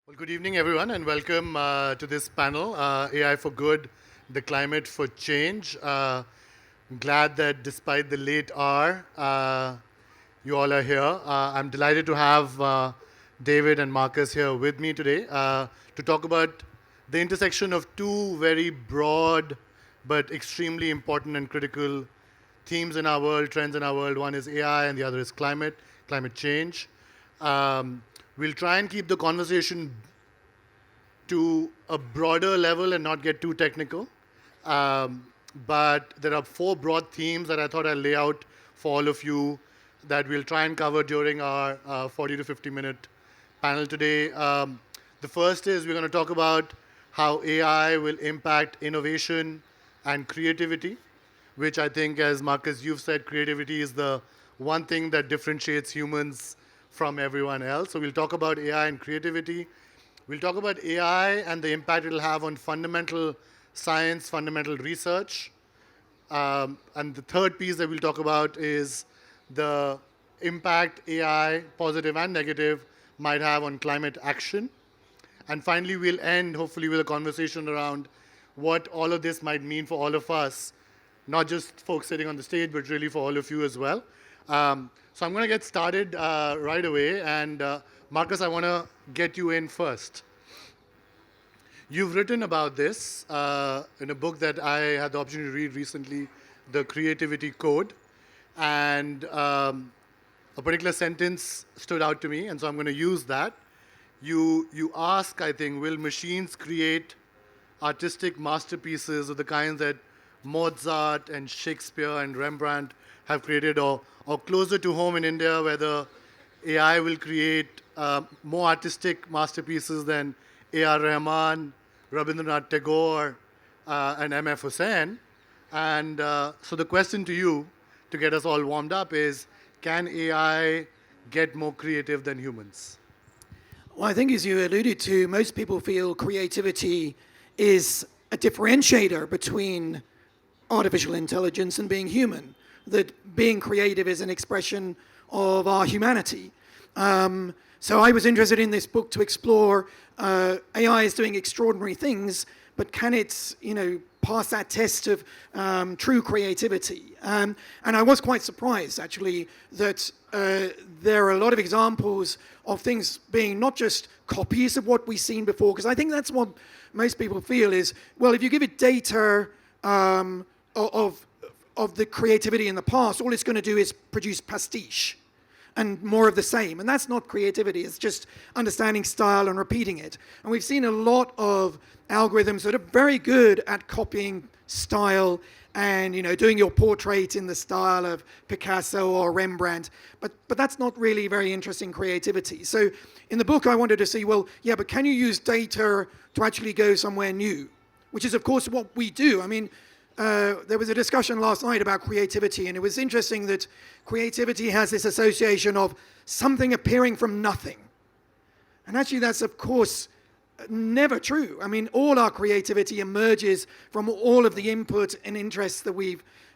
Well, good evening, everyone, and welcome to this panel, AI for Good, the Climate for Change. I'm glad that despite the late hour, you all are here. I'm delighted to have David and Marcus here with me today to talk about the intersection of two very broad but extremely important and critical themes in our world, trends in our world. One is AI, and the other is climate change. Um, we'll try and keep the conversation to a broader level and not get too technical. Um, but there are four broad themes that I thought I'd lay out for all of you that we'll try and cover during our 40 to 50-minute panel today. The first is we're going to talk about how AI will impact innovation and creativity, which I think, as Marcus, you've said, creativity is the one thing that differentiates humans from everyone else. So we'll talk about AI and creativity. We'll talk about AI and the impact it'll have on fundamental science, fundamental research. And the third piece that we'll talk about is the impact AI, positive and negative, might have on climate action. And finally, we'll end, hopefully, with a conversation around what all of this might mean for all of us, not just folks sitting on the stage, but really for all of you as well. So I'm going to get started right away. And Marcus, I want to get you in first. You've written about this in a book that I had the opportunity to read recently, The Creativity Code. And a particular sentence stood out to me, and so I'm going to use that. You ask, I think, will machines create artistic masterpieces of the kinds that Mozart and Shakespeare and Rembrandt have created, or closer to home in India, whether AI will create more artistic masterpieces than A.R. Rahman, Rabindranath Tagore, and M.F. Hussain. And so the question to you, to get us all warmed up, is can AI get more creative than humans? Well, I think as you alluded to, most people feel creativity is a differentiator between artificial intelligence and being human, that being creative is an expression of our humanity. So I was interested in this book to explore AI is doing extraordinary things, but can it, pass that test of true creativity? And I was quite surprised, actually, that there are a lot of examples of things being not just copies of what we've seen before, because I think that's what most people feel is, well, if you give it data of the creativity in the past, all it's going to do is produce pastiche and more of the same. And that's not creativity. It's just understanding style and repeating it. And we've seen a lot of algorithms that are very good at copying style and doing your portrait in the style of Picasso or Rembrandt. But that's not really very interesting creativity. So in the book, I wanted to see, well, yeah, but can you use data to actually go somewhere new? Which is, of course, what we do. I mean, there was a discussion last night about creativity, and it was interesting that creativity has this association of something appearing from nothing. And actually, that's, of course, never true. I mean, all our creativity emerges from all of the input and interests that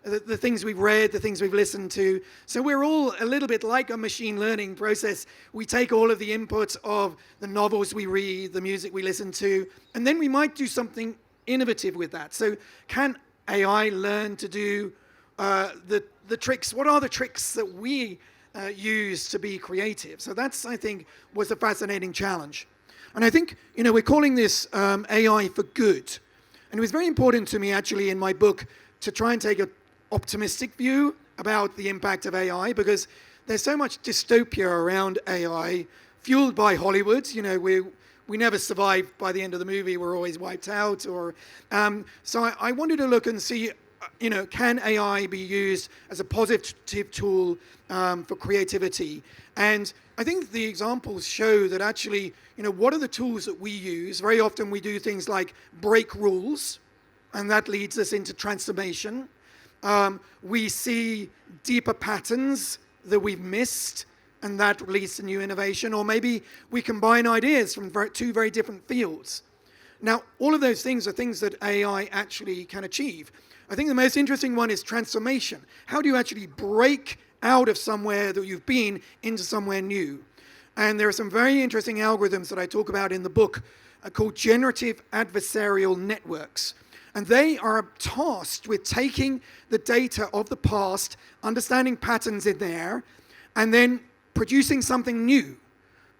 the things we've read, the things we've listened to. So we're all a little bit like a machine learning process. We take all of the input of the novels we read, the music we listen to, and then we might do something innovative with that. So can AI learn to do the tricks? What are the tricks that we use to be creative? So that's, I think, was a fascinating challenge. And I think, we're calling this AI for good. And it was very important to me, actually, in my book to try and take an optimistic view about the impact of AI, because there's so much dystopia around AI, fueled by Hollywood. We never survive by the end of the movie. We're always wiped out. So I wanted to look and see, can AI be used as a positive tool for creativity? And I think the examples show that actually, what are the tools that we use? Very often we do things like break rules, and that leads us into transformation. We see deeper patterns that we've missed, and that leads to new innovation. Or maybe we combine ideas from two very different fields. Now, all of those things are things that AI actually can achieve. I think the most interesting one is transformation. How do you actually break out of somewhere that you've been into somewhere new? And there are some very interesting algorithms that I talk about in the book called generative adversarial networks. And they are tasked with taking the data of the past, understanding patterns in there, and then producing something new.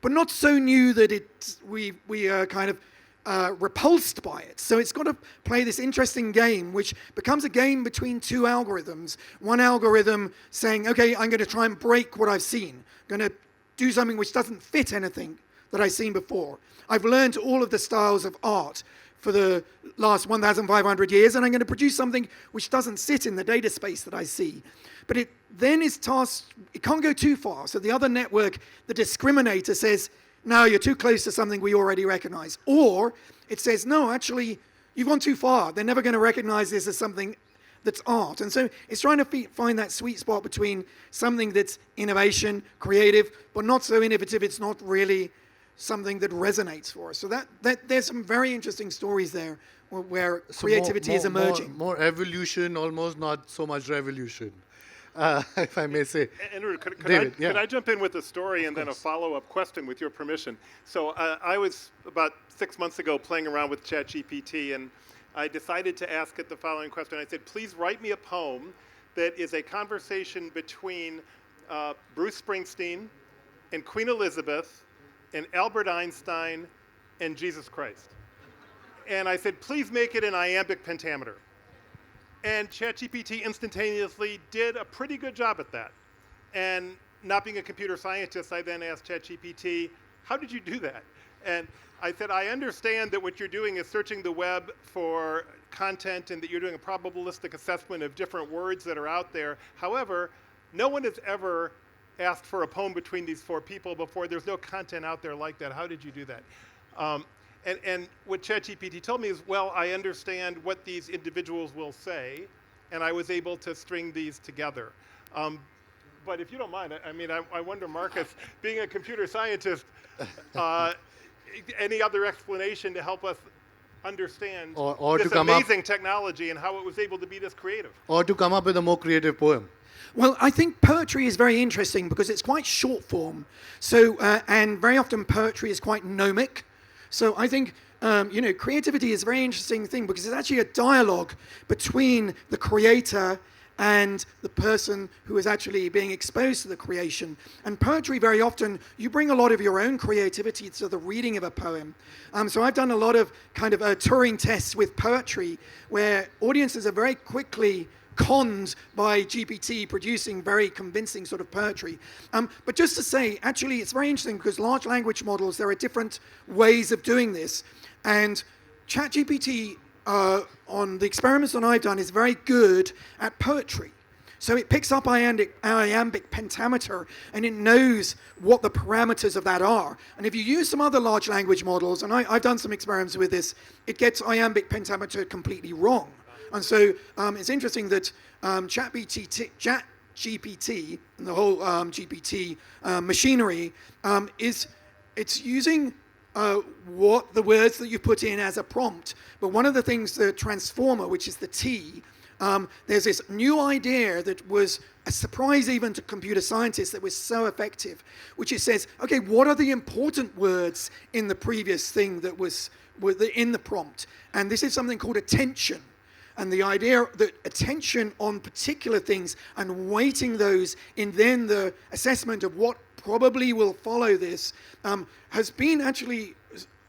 But not so new that we are kind of repulsed by it. So it's got to play this interesting game, which becomes a game between two algorithms. One algorithm saying, okay, I'm going to try and break what I've seen. I'm going to do something which doesn't fit anything that I've seen before. I've learned all of the styles of art for the last 1,500 years, and I'm going to produce something which doesn't sit in the data space that I see. But it then is tasked, it can't go too far. So the other network, the discriminator, says, no, you're too close to something we already recognize. Or it says, no, actually, you've gone too far. They're never going to recognize this as something that's art. And so it's trying to find that sweet spot between something that's innovation, creative, but not so innovative it's not really something that resonates for us. So that there's some very interesting stories there where creativity is emerging. More evolution, almost not so much revolution, if I may say. Anirudh, David, could I jump in with a story and then a follow-up question with your permission? So I was about 6 months ago playing around with ChatGPT, and I decided to ask it the following question. I said, please write me a poem that is a conversation between Bruce Springsteen and Queen Elizabeth and Albert Einstein and Jesus Christ. And I said, please make it an iambic pentameter. And ChatGPT instantaneously did a pretty good job at that. And not being a computer scientist, I then asked ChatGPT, how did you do that? And I said, I understand that what you're doing is searching the web for content and that you're doing a probabilistic assessment of different words that are out there. However, no one has ever asked for a poem between these four people before. There's no content out there like that. How did you do that? And what ChatGPT told me is, well, I understand what these individuals will say, and I was able to string these together. But if you don't mind, I wonder, Marcus, being a computer scientist, any other explanation to help us understand or this to come amazing technology and how it was able to be this creative? Or to come up with a more creative poem. Well, I think poetry is very interesting because it's quite short form. So, and very often poetry is quite gnomic. So I think, creativity is a very interesting thing because it's actually a dialogue between the creator and the person who is actually being exposed to the creation. And poetry, very often, you bring a lot of your own creativity to the reading of a poem. So I've done a lot of kind of Turing tests with poetry where audiences are very quickly conned by GPT producing very convincing sort of poetry. But just to say, actually, it's very interesting because large language models, there are different ways of doing this. And ChatGPT, on the experiments that I've done, is very good at poetry. So it picks up iambic pentameter and it knows what the parameters of that are. And if you use some other large language models, and I've done some experiments with this, it gets iambic pentameter completely wrong. And so it's interesting that ChatGPT and the whole GPT machinery it's using what the words that you put in as a prompt. But one of the things, the transformer, which is the T, there's this new idea that was a surprise even to computer scientists that was so effective, which it says, okay, what are the important words in the previous thing that was in the prompt? And this is something called attention. And the idea that attention on particular things and weighting those in then the assessment of what probably will follow this has been actually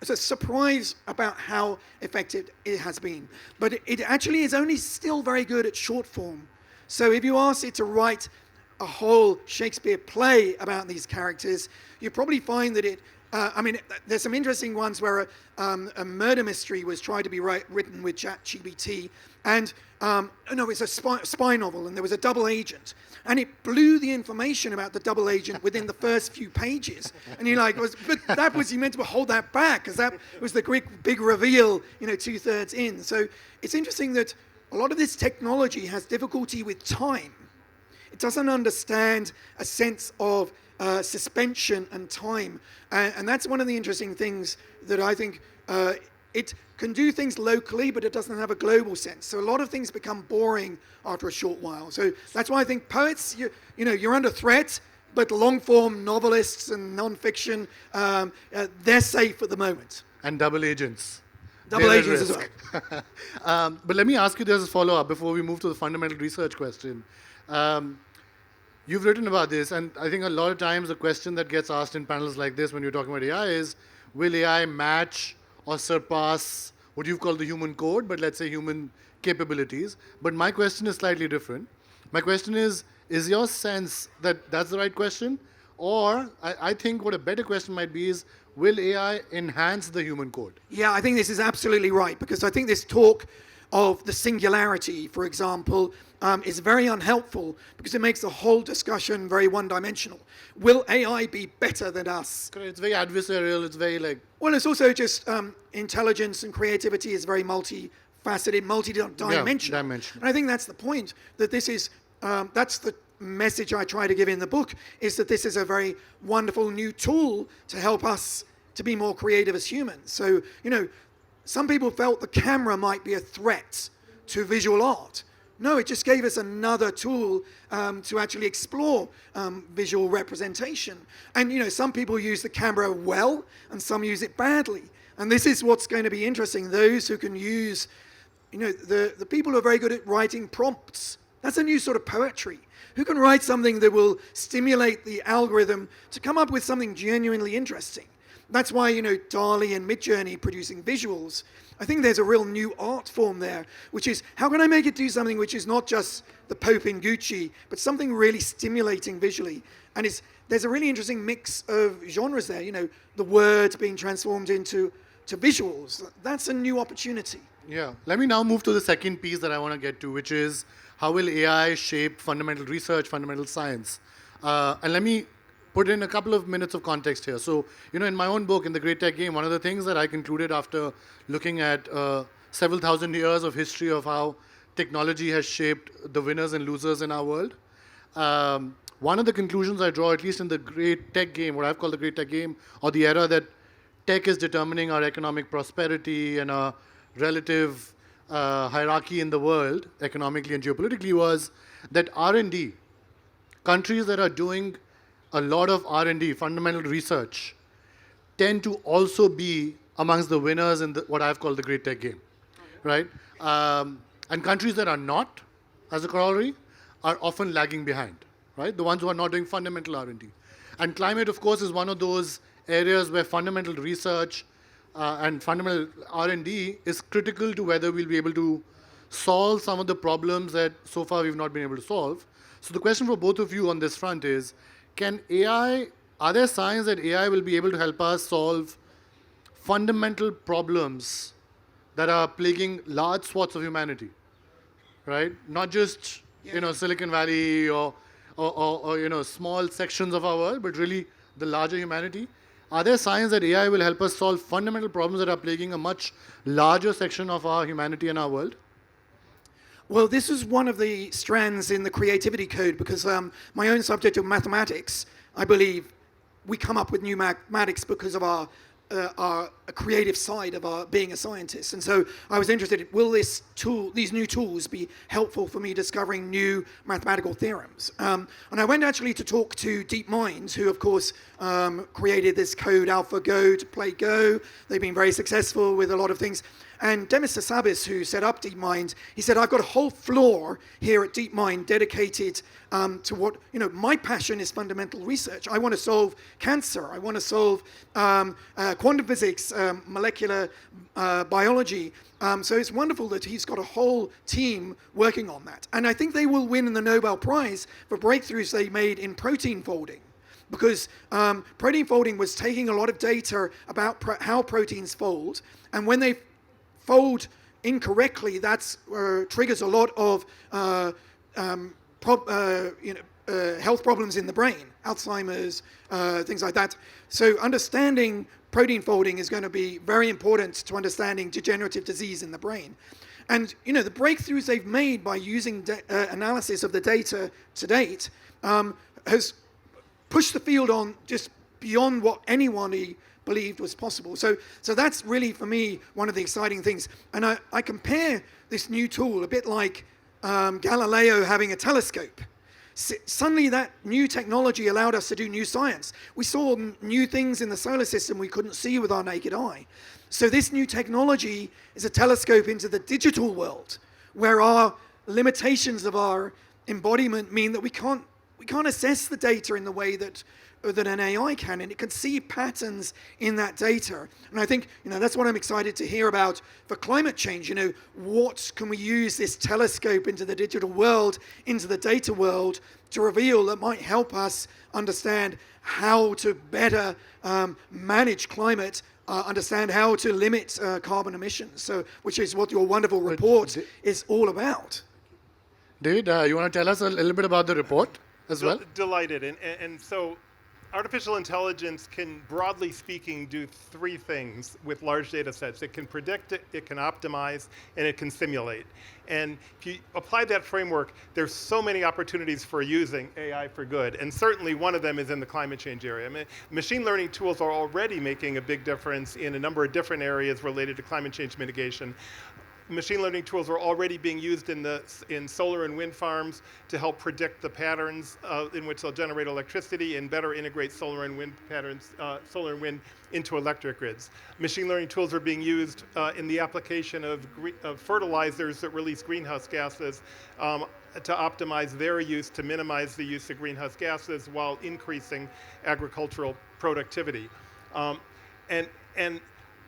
a surprise about how effective it has been. But it actually is only still very good at short form. So if you ask it to write a whole Shakespeare play about these characters, you probably find that it there's some interesting ones where a murder mystery was tried to be written with ChatGPT, and it's a spy novel, and there was a double agent, and it blew the information about the double agent within the first few pages. And you're like, you meant to hold that back, because that was the big reveal, 2/3 in. So it's interesting that a lot of this technology has difficulty with time. It doesn't understand a sense of suspension and time. And that's one of the interesting things that I think it can do things locally, but it doesn't have a global sense. So a lot of things become boring after a short while. So that's why I think poets, you're under threat, but long-form novelists and non-fiction, they're safe at the moment. And double agents. Double They're at agents as risk. well. But let me ask you this as a follow-up before we move to the fundamental research question. You've written about this, and I think a lot of times the question that gets asked in panels like this when you're talking about AI is, will AI match or surpass what you've called the human code, but let's say human capabilities? But my question is slightly different. My question is your sense that that's the right question? Or I think what a better question might be is, will AI enhance the human code? Yeah, I think this is absolutely right, because I think this talk of the singularity, for example, is very unhelpful because it makes the whole discussion very one-dimensional. Will AI be better than us? It's very adversarial, it's very like... Well, it's also just intelligence and creativity is very multifaceted, multi-dimensional. Dimensional. And I think that's the point, that this is, that's the message I try to give in the book, is that this is a very wonderful new tool to help us to be more creative as humans. So, some people felt the camera might be a threat to visual art. No, it just gave us another tool to actually explore visual representation. And some people use the camera well, and some use it badly. And this is what's going to be interesting. Those who can use, the people who are very good at writing prompts. That's a new sort of poetry. Who can write something that will stimulate the algorithm to come up with something genuinely interesting? That's why, DALL-E and Midjourney producing visuals. I think there's a real new art form there, which is, how can I make it do something which is not just the Pope in Gucci, but something really stimulating visually? And there's a really interesting mix of genres there, the words being transformed into visuals. That's a new opportunity. Yeah. Let me now move to the second piece that I want to get to, which is, how will AI shape fundamental research, fundamental science? And let me put in a couple of minutes of context here. So, in my own book, in The Great Tech Game, one of the things that I concluded after looking at several thousand years of history of how technology has shaped the winners and losers in our world, one of the conclusions I draw, at least in The Great Tech Game, what I've called the Great Tech Game, or the era that tech is determining our economic prosperity and our relative hierarchy in the world, economically and geopolitically, was that R&D, countries that are doing a lot of R&D, fundamental research, tend to also be amongst the winners in what I've called the Great Tech Game, right? And countries that are not, as a corollary, are often lagging behind, right? The ones who are not doing fundamental R&D. And climate, of course, is one of those areas where fundamental research and fundamental R&D is critical to whether we'll be able to solve some of the problems that so far we've not been able to solve. So the question for both of you on this front is, are there signs that AI will be able to help us solve fundamental problems that are plaguing large swaths of humanity, right? Not just, Silicon Valley or small sections of our world, but really the larger humanity. Are there signs that AI will help us solve fundamental problems that are plaguing a much larger section of our humanity and our world? Well, this is one of the strands in the creativity code, because my own subject of mathematics, I believe we come up with new mathematics because of our creative side of our being a scientist. And so I was interested in, will these new tools be helpful for me discovering new mathematical theorems? And I went actually to talk to DeepMind, who of course created this code AlphaGo to play Go. They've been very successful with a lot of things. And Demis Hassabis, who set up DeepMind, he said, I've got a whole floor here at DeepMind dedicated to what, my passion is fundamental research. I want to solve cancer. I want to solve quantum physics, molecular biology. So it's wonderful that he's got a whole team working on that. And I think they will win the Nobel Prize for breakthroughs they made in protein folding. Because protein folding was taking a lot of data about how proteins fold. And when they fold incorrectly, that triggers a lot of health problems in the brain, Alzheimer's, things like that. So understanding protein folding is going to be very important to understanding degenerative disease in the brain. And the breakthroughs they've made by using analysis of the data to date has pushed the field on just beyond what anyone believed was possible. So that's really, for me, one of the exciting things. And I compare this new tool a bit like Galileo having a telescope. suddenly that new technology allowed us to do new science. We saw new things in the solar system we couldn't see with our naked eye. So this new technology is a telescope into the digital world, where our limitations of our embodiment mean that we can't assess the data in the way that an AI can, and it can see patterns in that data. And I think that's what I'm excited to hear about for climate change. What can we use this telescope into the digital world, into the data world, to reveal that might help us understand how to better manage climate, understand how to limit carbon emissions. So, which is what your wonderful report is all about. David, you want to tell us a little bit about the report as well? Delighted. And so artificial intelligence can, broadly speaking, do three things with large data sets. It can predict, it can optimize, and it can simulate. And if you apply that framework, there's so many opportunities for using AI for good. And certainly one of them is in the climate change area. I mean, machine learning tools are already making a big difference in a number of different areas related to climate change mitigation. Machine learning tools are already being used in solar and wind farms to help predict the patterns in which they'll generate electricity and better integrate solar and wind patterns, solar and wind into electric grids. Machine learning tools are being used in the application of fertilizers that release greenhouse gases to optimize their use, to minimize the use of greenhouse gases while increasing agricultural productivity. And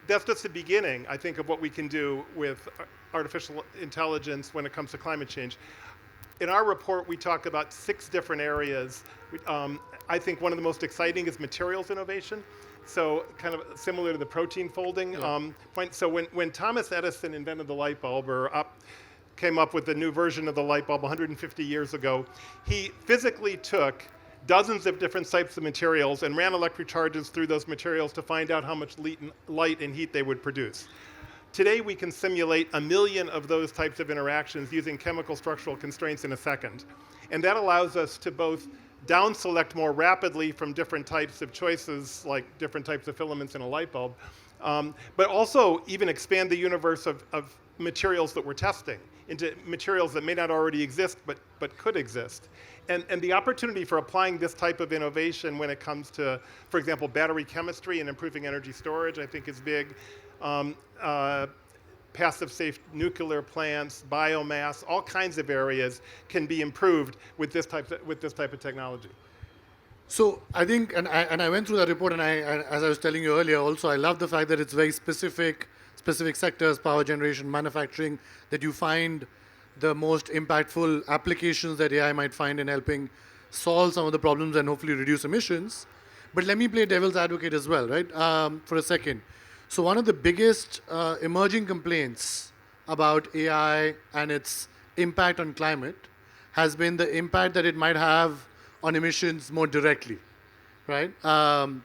that's just the beginning, I think, of what we can do with artificial intelligence when it comes to climate change. In our report, we talk about 6 different areas. I think one of the most exciting is materials innovation. So kind of similar to the protein folding point. So when Thomas Edison invented the light bulb, or came up with the new version of the light bulb 150 years ago, he physically took dozens of different types of materials and ran electric charges through those materials to find out how much light and heat they would produce. Today we can simulate 1 million of those types of interactions using chemical structural constraints in a second. And that allows us to both down select more rapidly from different types of choices, like different types of filaments in a light bulb, but also even expand the universe of materials that we're testing into materials that may not already exist but could exist. And the opportunity for applying this type of innovation when it comes to, for example, battery chemistry and improving energy storage, I think is big. Passive safe nuclear plants, biomass, all kinds of areas can be improved with this type of technology. So I think, and I went through that report, and as I was telling you earlier, also I love the fact that it's very specific sectors, power generation, manufacturing, that you find the most impactful applications that AI might find in helping solve some of the problems and hopefully reduce emissions. But let me play devil's advocate as well, right, for a second. So one of the biggest emerging complaints about AI and its impact on climate has been the impact that it might have on emissions more directly, right? And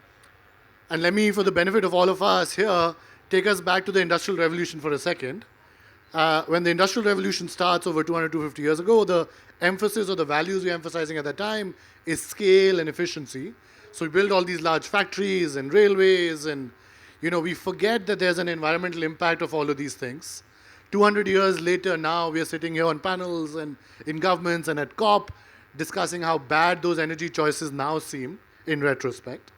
let me, for the benefit of all of us here, take us back to the Industrial Revolution for a second. When the Industrial Revolution starts over 200, 250 years ago, the emphasis or the values we're emphasizing at that time is scale and efficiency. So we build all these large factories and railways, and we forget that there's an environmental impact of all of these things. 200 years later, now we are sitting here on panels and in governments and at COP discussing how bad those energy choices now seem in retrospect.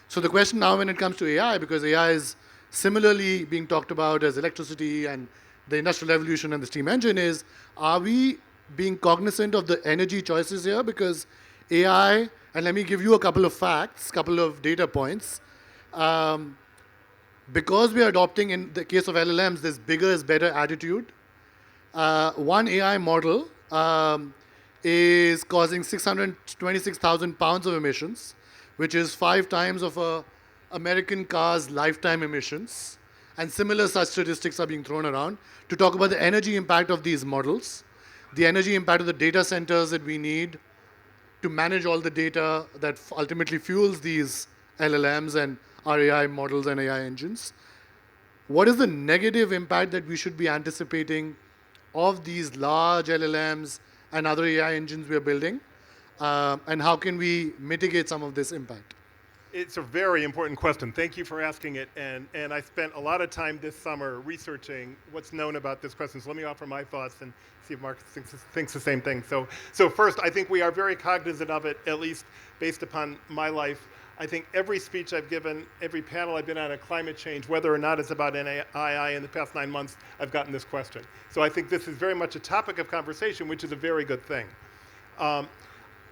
So the question now when it comes to AI, because AI is similarly being talked about as electricity and the Industrial Revolution and the steam engine, is, are we being cognizant of the energy choices here? Because AI, and let me give you a couple of facts, couple of data points. Because we are adopting, in the case of LLMs, this bigger is better attitude, one AI model is causing 626,000 pounds of emissions, which is 5 times of a American car's lifetime emissions. And similar such statistics are being thrown around to talk about the energy impact of these models, the energy impact of the data centers that we need to manage all the data that ultimately fuels these LLMs and our AI models and AI engines. What is the negative impact that we should be anticipating of these large LLMs and other AI engines we are building? And how can we mitigate some of this impact? It's a very important question. Thank you for asking it. And I spent a lot of time this summer researching what's known about this question. So let me offer my thoughts and see if Mark thinks the same thing. So first, I think we are very cognizant of it, at least based upon my life. I think every speech I've given, every panel I've been on climate change, whether or not it's about NII in the past 9 months, I've gotten this question. So I think this is very much a topic of conversation, which is a very good thing.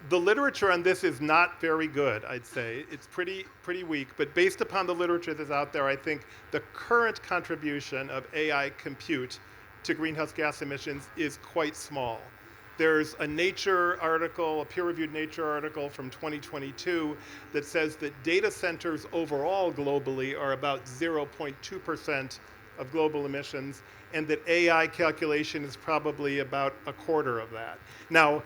The literature on this is not very good, I'd say. It's pretty weak, but based upon the literature that's out there, I think the current contribution of AI compute to greenhouse gas emissions is quite small. There's a Nature article, a peer-reviewed Nature article from 2022 that says that data centers overall globally are about 0.2% of global emissions, and that AI calculation is probably about a quarter of that. Now,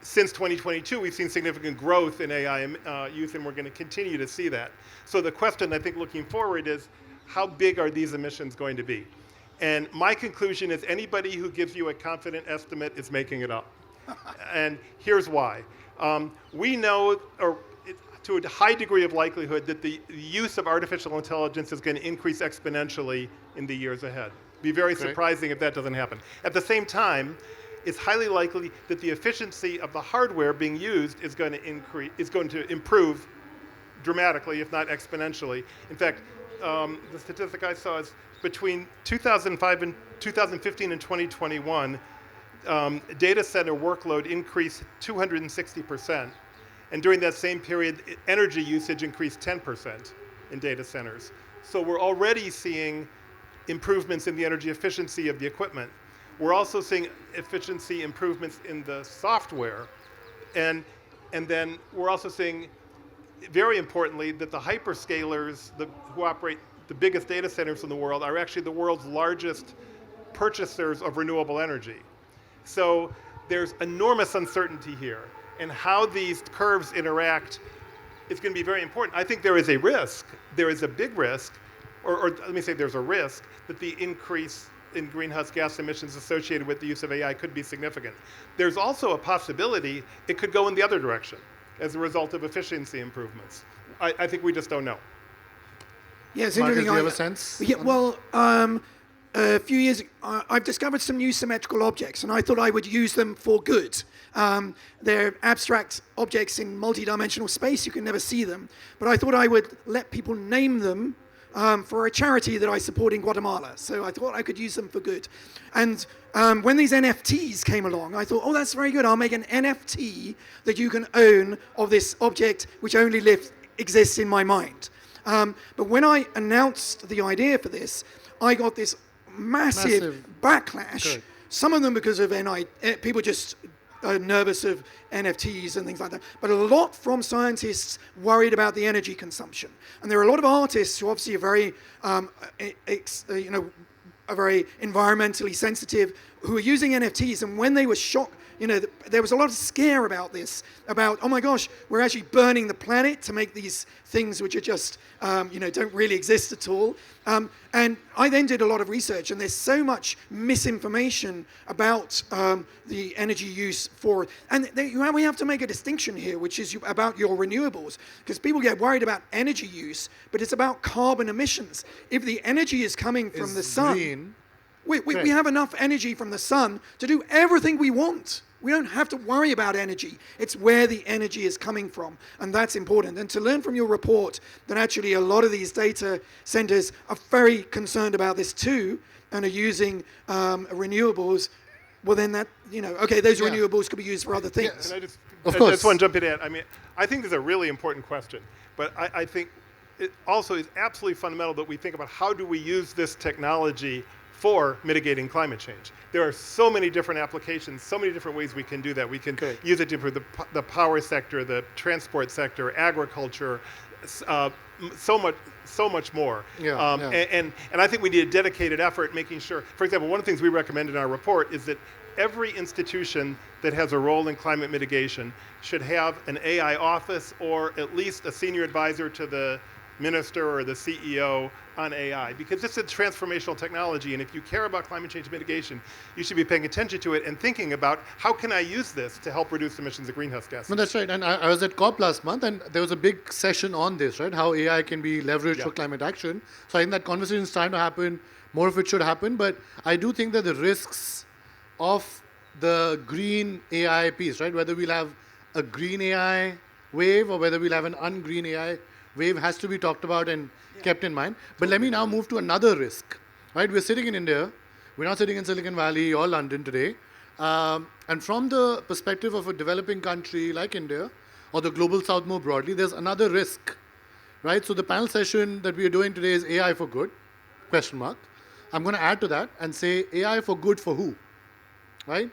since 2022, we've seen significant growth in AI use, and we're going to continue to see that. So the question, I think, looking forward is, how big are these emissions going to be? And my conclusion is anybody who gives you a confident estimate is making it up. And here's why. We know, or to a high degree of likelihood, that the use of artificial intelligence is going to increase exponentially in the years ahead. Be very surprising if that doesn't happen. At the same time, it's highly likely that the efficiency of the hardware being used is going to improve dramatically, if not exponentially. In fact, the statistic I saw is between 2005 and 2015 and 2021, data center workload increased 260%. And during that same period, energy usage increased 10% in data centers. So we're already seeing improvements in the energy efficiency of the equipment. We're also seeing efficiency improvements in the software. And then we're also seeing, very importantly, that the hyperscalers who operate the biggest data centers in the world are actually the world's largest purchasers of renewable energy. So there's enormous uncertainty here. And how these curves interact is going to be very important. I think there is a risk, there is a big risk, or let me say there's a risk that the increase in greenhouse gas emissions associated with the use of AI could be significant. There's also a possibility it could go in the other direction as a result of efficiency improvements. I think we just don't know. Yeah, it's Marcus, interesting. do you have a sense? Yeah, well, a few years ago, I've discovered some new symmetrical objects, and I thought I would use them for good. They're abstract objects in multi-dimensional space. You can never see them. But I thought I would let people name them for a charity that I support in Guatemala. So I thought I could use them for good. And when these NFTs came along, I thought, oh, that's very good. I'll make an NFT that you can own of this object which only exists in my mind. But when I announced the idea for this, I got this massive backlash. Good. Some of them because of people just nervous of NFTs and things like that, but a lot from scientists worried about the energy consumption. And there are a lot of artists who obviously are very, are very environmentally sensitive, who are using NFTs, and when they were shocked, there was a lot of scare about this, about, oh my gosh, we're actually burning the planet to make these things which are just, don't really exist at all. And I then did a lot of research, and there's so much misinformation about the energy use for, and we have to make a distinction here, which is about your renewables, because people get worried about energy use, but it's about carbon emissions. If the energy is coming from the sun, green. we have enough energy from the sun to do everything we want. We don't have to worry about energy. It's where the energy is coming from, and that's important. And to learn from your report that actually a lot of these data centers are very concerned about this too, and are using renewables, well then that, those renewables could be used for other things. Yeah, and Of I course. just want to jump in. I mean, I think this is a really important question, but I think it also is absolutely fundamental that we think about how do we use this technology for mitigating climate change. There are so many different applications, so many different ways we can do that. We can use it to improve the power sector, the transport sector, agriculture, so much more. And I think we need a dedicated effort making sure, for example, one of the things we recommend in our report is that every institution that has a role in climate mitigation should have an AI office or at least a senior advisor to the minister or the CEO on AI, because it's a transformational technology, and if you care about climate change mitigation, you should be paying attention to it and thinking about how can I use this to help reduce emissions of greenhouse gases. No, that's right. And I was at COP last month, and there was a big session on this, right? How AI can be leveraged for climate action. So I think that conversation is starting to happen. More of it should happen. But I do think that the risks of the green AI piece, right? Whether we'll have a green AI wave or whether we'll have an ungreen AI wave has to be talked about and kept in mind. But let me now move to another risk, right? We're sitting in India. We're not sitting in Silicon Valley or London today. And from the perspective of a developing country like India, or the global south more broadly, there's another risk, right? So the panel session that we are doing today is AI for good, question mark. I'm going to add to that and say AI for good for who, right?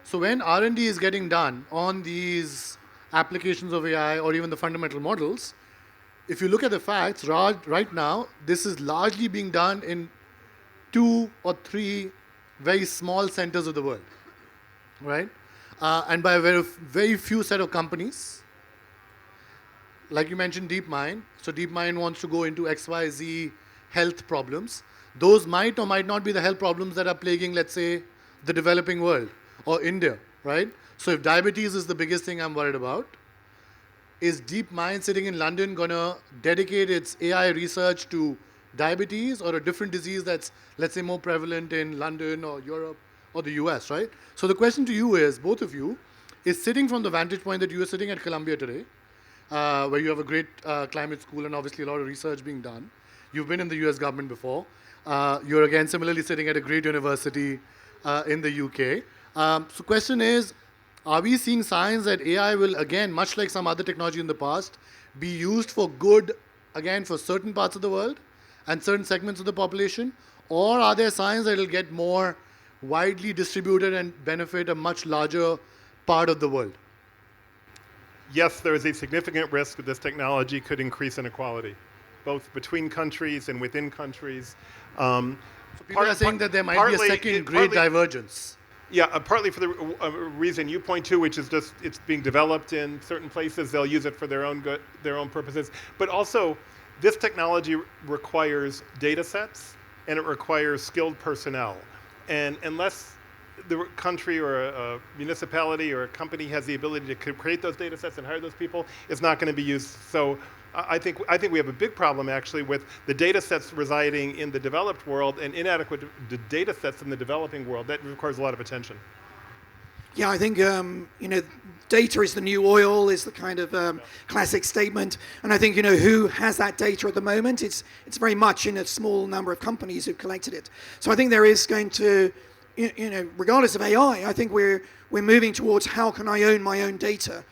So when R&D is getting done on these applications of AI or even the fundamental models, if you look at the facts, right now, this is largely being done in 2 or 3 very small centers of the world, right? And by a very few set of companies. Like you mentioned, DeepMind. So DeepMind wants to go into XYZ health problems. Those might or might not be the health problems that are plaguing, let's say, the developing world or India, right? So if diabetes is the biggest thing I'm worried about, is DeepMind sitting in London going to dedicate its AI research to diabetes or a different disease that's, let's say, more prevalent in London or Europe or the US, right? So the question to you is, both of you, is sitting from the vantage point that you are sitting at Columbia today, where you have a great climate school and obviously a lot of research being done. You've been in the US government before. You're again similarly sitting at a great university in the UK. So question is, are we seeing signs that AI will, again, much like some other technology in the past, be used for good, again, for certain parts of the world and certain segments of the population? Or are there signs that it will get more widely distributed and benefit a much larger part of the world? Yes, there is a significant risk that this technology could increase inequality, both between countries and within countries. So people are saying that there might be a second great divergence. Yeah, partly for the reason you point to, which is just it's being developed in certain places. They'll use it for their own good, their own purposes. But also, this technology requires data sets and it requires skilled personnel. And unless the country or a municipality or a company has the ability to create those data sets and hire those people, it's not going to be used. So I think we have a big problem actually with the data sets residing in the developed world and inadequate data sets in the developing world. That requires a lot of attention. Yeah, I think data is the new oil is the kind of classic statement, and I think who has that data at the moment. It's very much in a small number of companies who've collected it. So I think there is going to, regardless of AI, I think we're moving towards how can I own my own data.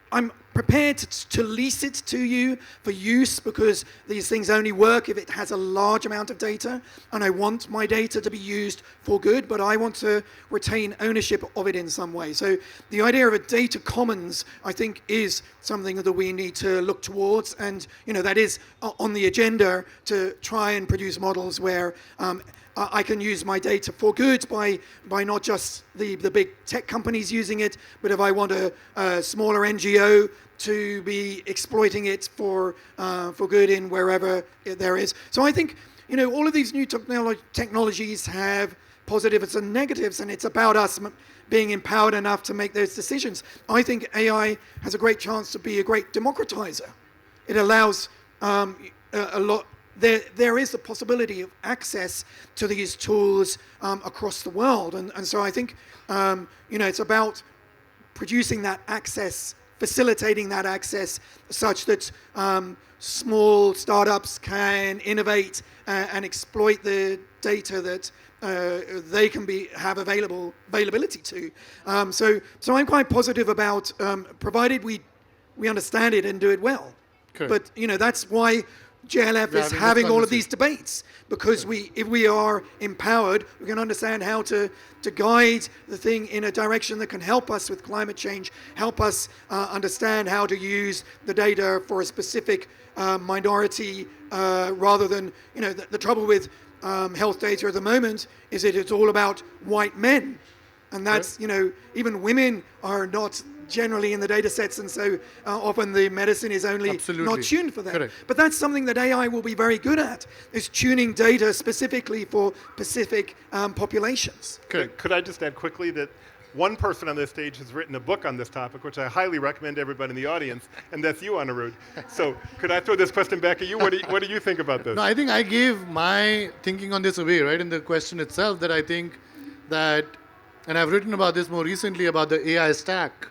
I'm prepared to lease it to you for use because these things only work if it has a large amount of data, and I want my data to be used for good, but I want to retain ownership of it in some way. So the idea of a data commons, I think, is something that we need to look towards, and that is on the agenda to try and produce models where I can use my data for good by not just the big tech companies using it, but if I want a smaller NGO to be exploiting it for good in wherever there is. So I think all of these new technologies have positives and negatives, and it's about us being empowered enough to make those decisions. I think AI has a great chance to be a great democratizer. It allows a lot. There is the possibility of access to these tools across the world. And so I think, it's about producing that access, facilitating that access such that small startups can innovate and exploit the data that they can have availability to. So I'm quite positive about, provided we understand it and do it well. Okay. But, that's why JLF is having all of these debates, because if we are empowered, we can understand how to guide the thing in a direction that can help us with climate change, help us understand how to use the data for a specific minority rather than, the trouble with health data at the moment is that it's all about white men. And that's, even women are not generally in the data sets, and so often the medicine is only Absolutely. not tuned for that. Correct. But that's something that AI will be very good at, is tuning data specifically for specific populations. Correct. Could I just add quickly that one person on this stage has written a book on this topic, which I highly recommend to everybody in the audience, and that's you, Anirudh. So could I throw this question back at you? What do you think about this? No, I think I gave my thinking on this away, right, in the question itself, that I think that, and I've written about this more recently, about the AI stack,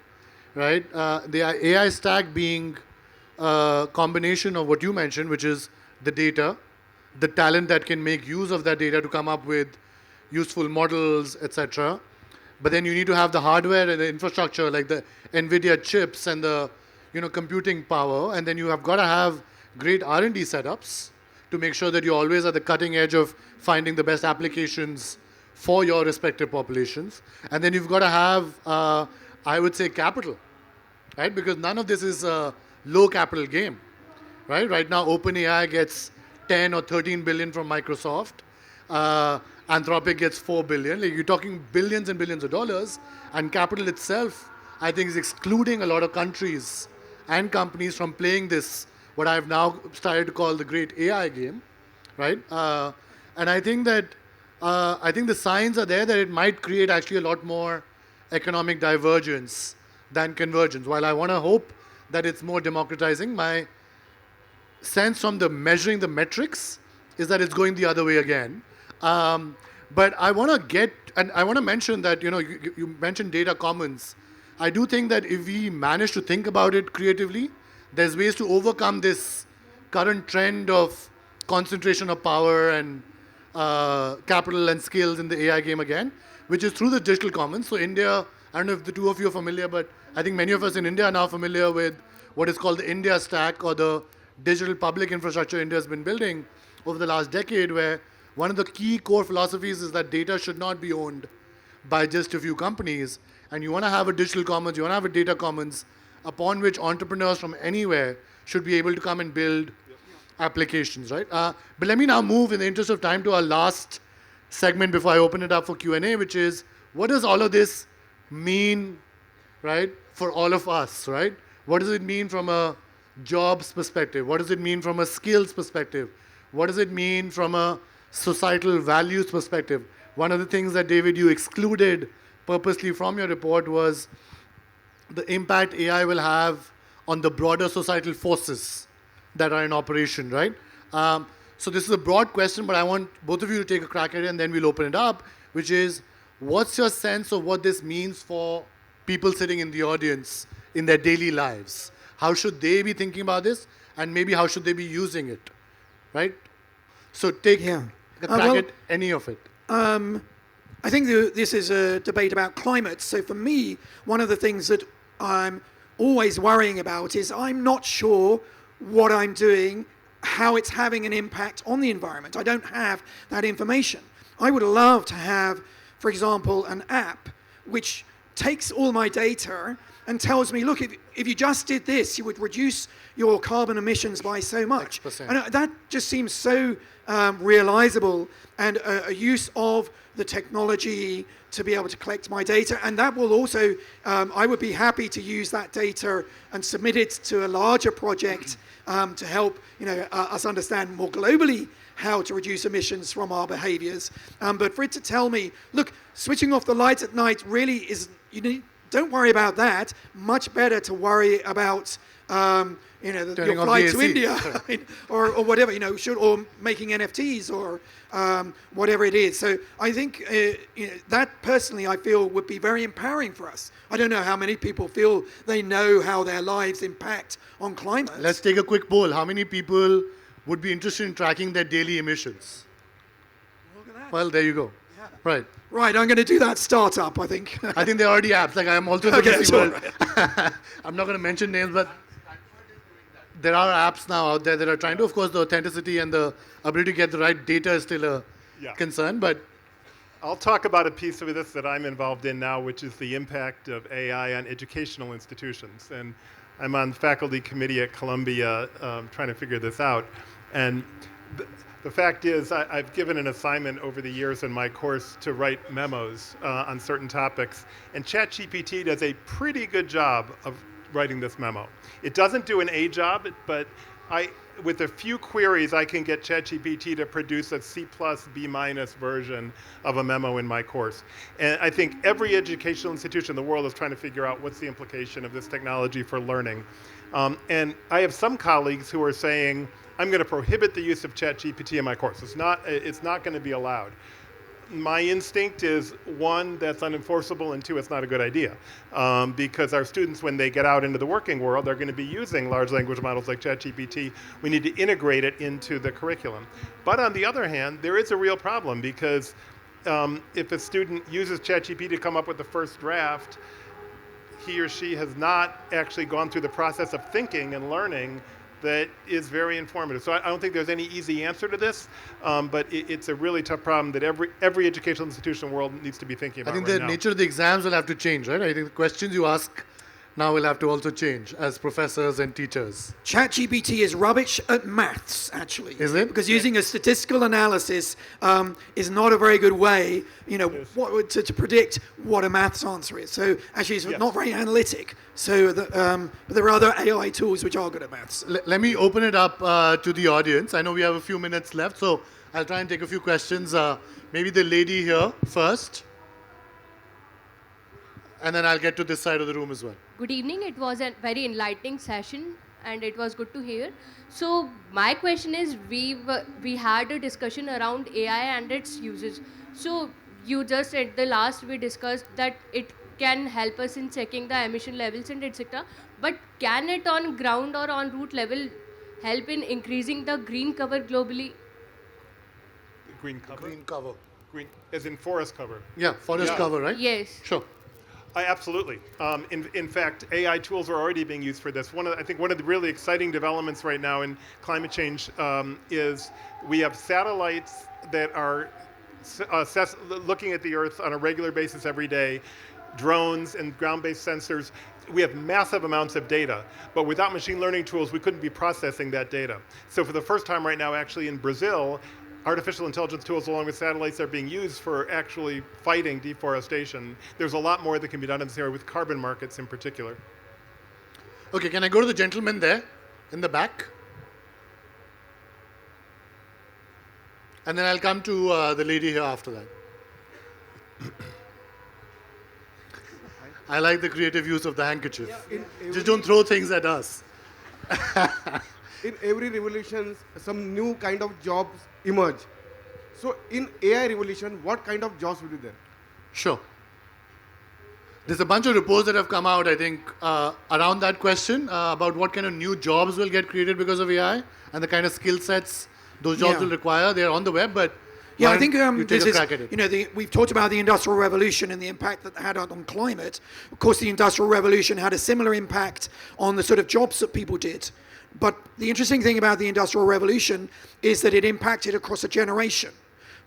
right? The AI stack being a combination of what you mentioned, which is the data, the talent that can make use of that data to come up with useful models, etc. But then you need to have the hardware and the infrastructure, like the NVIDIA chips and the computing power, and then you have got to have great R&D setups to make sure that you're always at the cutting edge of finding the best applications for your respective populations. And then you've got to have, I would say, capital, right? Because none of this is a low capital game, right? Right now, OpenAI gets 10 or 13 billion from Microsoft. Anthropic gets 4 billion. Like, you're talking billions and billions of dollars, and capital itself, I think, is excluding a lot of countries and companies from playing this, what I've now started to call the great AI game, right? And I think that the signs are there that it might create actually a lot more economic divergence than convergence. While I want to hope that it's more democratizing, my sense from the measuring the metrics is that it's going the other way again. But I want to mention that, you mentioned data commons. I do think that if we manage to think about it creatively, there's ways to overcome this current trend of concentration of power and capital and skills in the AI game again, which is through the digital commons. So India, I don't know if the two of you are familiar, but I think many of us in India are now familiar with what is called the India stack, or the digital public infrastructure India has been building over the last decade, where one of the key core philosophies is that data should not be owned by just a few companies. And you want to have a digital commons, you want to have a data commons upon which entrepreneurs from anywhere should be able to come and build applications, right? But let me now move, in the interest of time, to our last segment before I open it up for Q&A, which is, what does all of this mean, right, for all of us, right? What does it mean from a jobs perspective? What does it mean from a skills perspective? What does it mean from a societal values perspective? One of the things that, David, you excluded purposely from your report was the impact AI will have on the broader societal forces that are in operation, right? So this is a broad question, but I want both of you to take a crack at it, and then we'll open it up, which is, what's your sense of what this means for people sitting in the audience in their daily lives? How should they be thinking about this, and maybe how should they be using it, right? So take a crack at any of it. I think this is a debate about climate. So for me, one of the things that I'm always worrying about is I'm not sure what I'm doing, how it's having an impact on the environment. I don't have that information. I would love to have, for example, an app which takes all my data and tells me, look, if you just did this, you would reduce your carbon emissions by so much. X%. And that just seems so realizable, and a use of the technology to be able to collect my data. And that will also, I would be happy to use that data and submit it to a larger project to help us understand more globally how to reduce emissions from our behaviors. But for it to tell me, look, switching off the lights at night really is, don't worry about that. Much better to worry about your flight to India or whatever, or making NFTs or whatever it is. So I think that personally I feel would be very empowering for us. I don't know how many people feel they know how their lives impact on climate. Let's take a quick poll. How many people would be interested in tracking their daily emissions? Look at that. Well, there you go. Yeah. Right. Right, I'm going to do that startup, I think. I think there are already apps. Like, I'm also in the VC world. I'm not going to mention names, but there are apps now out there that are trying to, of course, the authenticity and the ability to get the right data is still a concern, but I'll talk about a piece of this that I'm involved in now, which is the impact of AI on educational institutions. And I'm on the faculty committee at Columbia trying to figure this out. And The fact is, I've given an assignment over the years in my course to write memos on certain topics, and ChatGPT does a pretty good job of writing this memo. It doesn't do an A job, but with a few queries, I can get ChatGPT to produce a C+, B- version of a memo in my course. And I think every educational institution in the world is trying to figure out what's the implication of this technology for learning. And I have some colleagues who are saying, I'm going to prohibit the use of ChatGPT in my course. It's not going to be allowed. My instinct is, one, that's unenforceable, and two, it's not a good idea. Because our students, when they get out into the working world, they're going to be using large language models like ChatGPT. We need to integrate it into the curriculum. But on the other hand, there is a real problem, because if a student uses ChatGPT to come up with the first draft, he or she has not actually gone through the process of thinking and learning that is very informative. So I don't think there's any easy answer to this, but it's a really tough problem that every educational institution in the world needs to be thinking about. I think right the now. nature of the exams will have to change, right? I think the questions you ask now will have to also change as professors and teachers. ChatGPT is rubbish at maths, actually. Is it? Because using a statistical analysis is not a very good way, to predict what a maths answer is. So actually, it's not very analytic. So but there are other AI tools which are good at maths. Let me open it up to the audience. I know we have a few minutes left, so I'll try and take a few questions. Maybe the lady here first, and then I'll get to this side of the room as well. Good evening. It was a very enlightening session, and it was good to hear. So my question is, we had a discussion around AI and its uses. So you just at the last we discussed that it can help us in checking the emission levels and etc. But can it on ground or on root level help in increasing the green cover globally? Green cover? Green cover. Green, as in forest cover. Yeah, forest cover, right? Yes. Sure. Absolutely. In fact, AI tools are already being used for this. I think one of the really exciting developments right now in climate change is we have satellites that are looking at the Earth on a regular basis every day, drones and ground-based sensors. We have massive amounts of data, but without machine learning tools, we couldn't be processing that data. So for the first time right now, actually in Brazil, artificial intelligence tools along with satellites are being used for actually fighting deforestation. There's a lot more that can be done in this area with carbon markets in particular. Okay, can I go to the gentleman there in the back? And then I'll come to the lady here after that. I like the creative use of the handkerchief. Just don't throw things at us. In every revolution, some new kind of jobs emerge. So in AI revolution, what kind of jobs will be there? Sure. There's a bunch of reports that have come out, I think, around that question about what kind of new jobs will get created because of AI and the kind of skill sets those jobs will require. They're on the web, but yeah, I think you take a crack at it. We've talked about the Industrial Revolution and the impact that it had on climate. Of course, the Industrial Revolution had a similar impact on the sort of jobs that people did. But the interesting thing about the Industrial Revolution is that it impacted across a generation.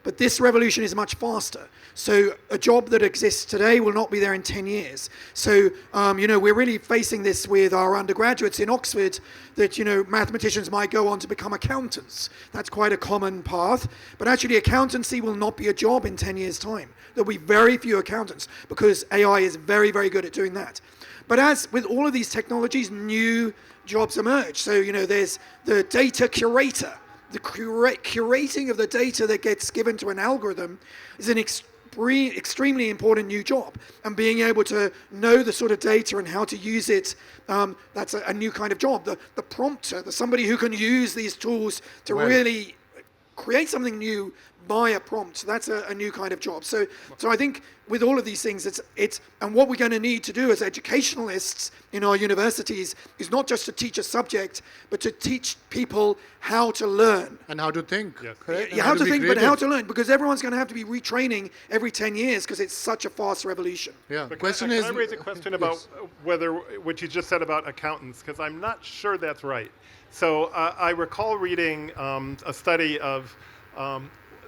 But this revolution is much faster. So a job that exists today will not be there in 10 years. So, we're really facing this with our undergraduates in Oxford that, mathematicians might go on to become accountants. That's quite a common path. But actually, accountancy will not be a job in 10 years' time. There'll be very few accountants because AI is very, very good at doing that. But as with all of these technologies, new jobs emerge. So, there's the data curator. The curating of the data that gets given to an algorithm is an extremely important new job. And being able to know the sort of data and how to use it, that's a new kind of job. The prompter, somebody who can use these tools to really create something new by a prompt, that's a new kind of job. So I think with all of these things, it's and what we're going to need to do as educationalists in our universities is not just to teach a subject, but to teach people how to learn. And how to think. Yes. Correct? Yeah, And how to be think, but creative. how to learn, because everyone's going to have to be retraining every 10 years because it's such a fast revolution. Yeah. The But question can is. I raise a question about whether what you just said about accountants, because I'm not sure that's right. So I recall reading a study of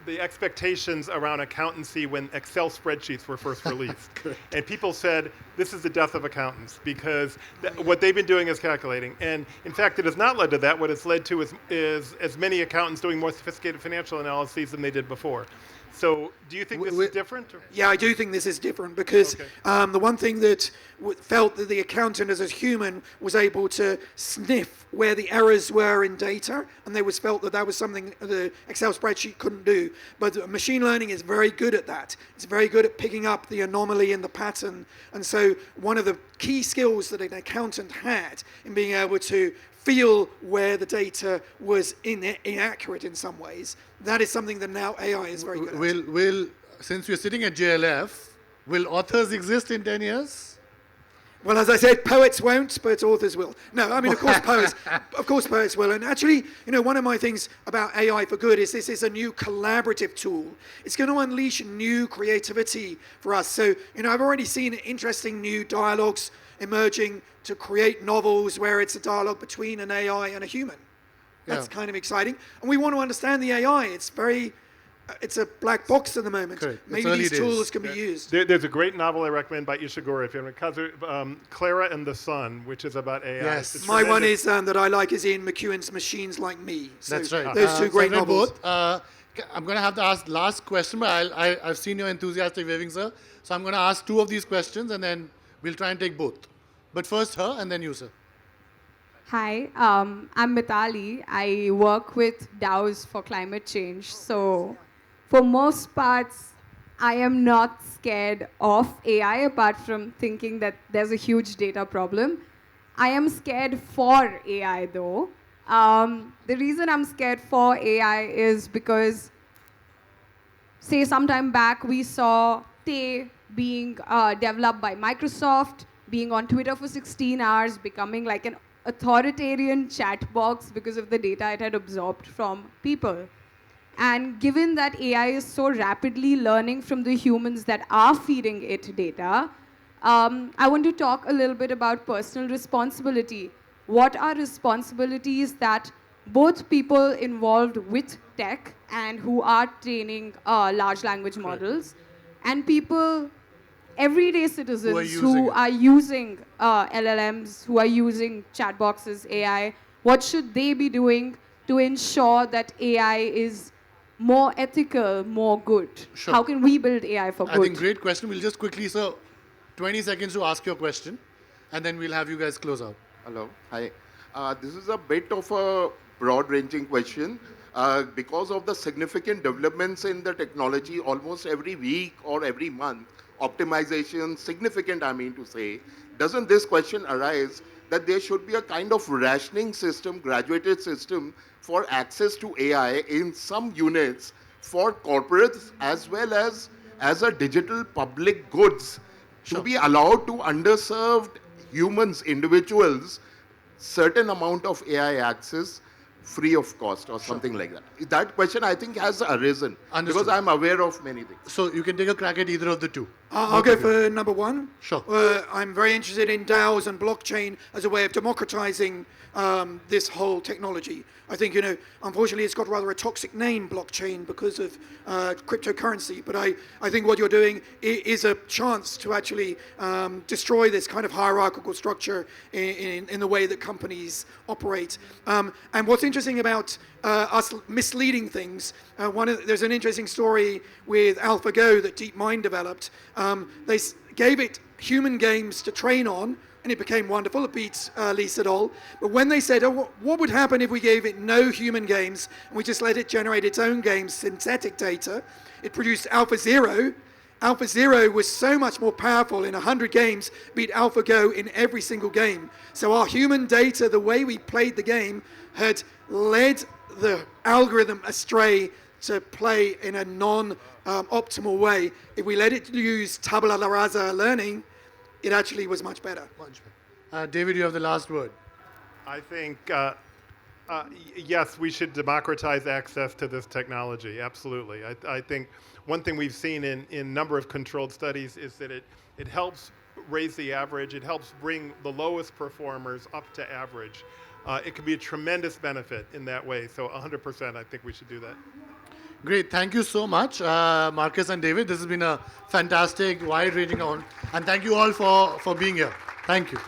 the expectations around accountancy when Excel spreadsheets were first released. And people said, this is the death of accountants, because what they've been doing is calculating. And in fact, it has not led to that. What it's led to is as many accountants doing more sophisticated financial analyses than they did before. So do you think this is different? Or? Yeah, I do think this is different because the one thing that felt that the accountant as a human was able to sniff where the errors were in data, and they was felt that that was something the Excel spreadsheet couldn't do. But machine learning is very good at that. It's very good at picking up the anomaly in the pattern. And so one of the key skills that an accountant had in being able to feel where the data was inaccurate in some ways. That is something that now AI is very good at. Since we're sitting at JLF, will authors exist in 10 years? Well, as I said, poets won't, but authors will. No, I mean, of course poets will. And actually, one of my things about AI for Good is this is a new collaborative tool. It's going to unleash new creativity for us. So, I've already seen interesting new dialogues emerging to create novels where it's a dialogue between an AI and a human. That's kind of exciting. And we want to understand the AI. It's a black box at the moment. Correct. Maybe these tools can be used. There's a great novel I recommend by Ishiguro, if you want, Clara and the Sun, which is about AI. Yes. My one is that I like is Ian McEwan's Machines Like Me. So that's right. Those two great novels. Both. I'm going to have to ask last question, but I've seen your enthusiastic waving, sir. So I'm going to ask two of these questions, and then we'll try and take both. But first her, and then you, sir. Hi, I'm Mitali. I work with DAOs for climate change. So for most parts, I am not scared of AI apart from thinking that there's a huge data problem. I am scared for AI though. The reason I'm scared for AI is because, say sometime back, we saw Tay being developed by Microsoft, being on Twitter for 16 hours, becoming like an authoritarian chat box because of the data it had absorbed from people. And given that AI is so rapidly learning from the humans that are feeding it data, I want to talk a little bit about personal responsibility. What are responsibilities that both people involved with tech and who are training large language models and people, everyday citizens who are using LLMs, who are using chat boxes, AI, what should they be doing to ensure that AI is more ethical, more good? Sure. How can we build AI for good? I think great question. We'll just quickly, sir, 20 seconds to ask your question, and then we'll have you guys close out. Hello. Hi. This is a bit of a broad-ranging question. Because of the significant developments in the technology almost every week or every month, optimization, significant I mean to say, doesn't this question arise that there should be a kind of rationing system, graduated system for access to AI in some units for corporates as well as a digital public goods to be allowed to underserved humans, individuals, certain amount of AI access free of cost or something like that. That question I think has arisen because I'm aware of many things. So you can take a crack at either of the two. I'll go for number one. Sure. I'm very interested in DAOs and blockchain as a way of democratizing this whole technology. I think, unfortunately, it's got rather a toxic name, blockchain, because of cryptocurrency. But I think what you're doing is a chance to actually destroy this kind of hierarchical structure in the way that companies operate. And what's interesting about us misleading things, there's an interesting story with AlphaGo that DeepMind developed. They gave it human games to train on, and it became wonderful. It beats Lee Sedol. But when they said, what would happen if we gave it no human games and we just let it generate its own games, synthetic data, it produced AlphaZero. AlphaZero was so much more powerful in 100 games, beat AlphaGo in every single game. So our human data, the way we played the game, had led the algorithm astray to play in a non-optimal way. If we let it use tabula rasa learning, it actually was much better. David, you have the last word. I think, yes, we should democratize access to this technology, absolutely. I think one thing we've seen in a number of controlled studies is that it helps raise the average, it helps bring the lowest performers up to average. It can be a tremendous benefit in that way, so 100% I think we should do that. Great. Thank you so much, Marcus and David. This has been a fantastic, wide-ranging one. And thank you all for being here. Thank you.